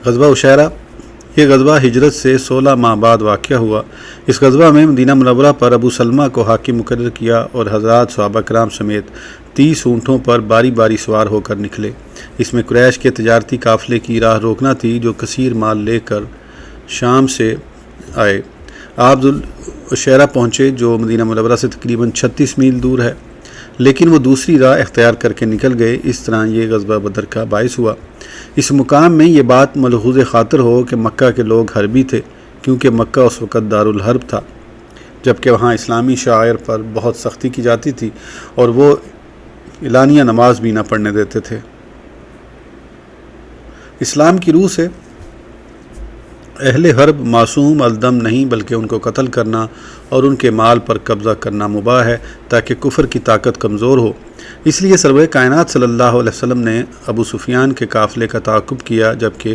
غزوہ عشیرہ، یہ غزوہ ہجرت سے 16 ماہ بعد واقع ہوا۔ اس غزوہ میں مدینہ منورہ پر ابو سلمہ کو حاکم مقرر کیا اور حضرات صحابہ کرام سمیت 30 اونٹوں پر باری باری سوار ہو کر نکلے۔ اس میں قریش کے تجارتی قافلے کی راہ روکنا تھی جو کثیر مال لے کر شام سے آئے۔ آپ ذوالعشیرہ پہنچے جو مدینہ منورہ سے تقریباً 36 میل دور ہے، لیکن وہ دوسری راہ اختیار کر کے نکل گئے۔ اس طرح یہ غزوہ بدر کا باعث ہوا۔ اس مقام میں یہ بات ملحوظ خاطر ہو کہ مکہ کے لوگ حربی تھے، کیونکہ مکہ اس وقت دارالحرب تھا، جبکہ وہاں اسلامی شعائر پر بہت سختی کی جاتی تھی اور وہ اعلانیہ نماز بھی نہ پڑھنے دیتے تھے۔ اسلام کی روح سے اہل حرب معصوم الدم نہیں، بلکہ ان کو قتل کرنا اور ان کے مال پر قبضہ کرنا مباح ہے تاکہ کفر کی طاقت کمزور ہو۔ اس لیے سرور کائنات صلی اللہ علیہ وسلم نے ابو سفیان کے قافلے کا تعاقب کیا، جبکہ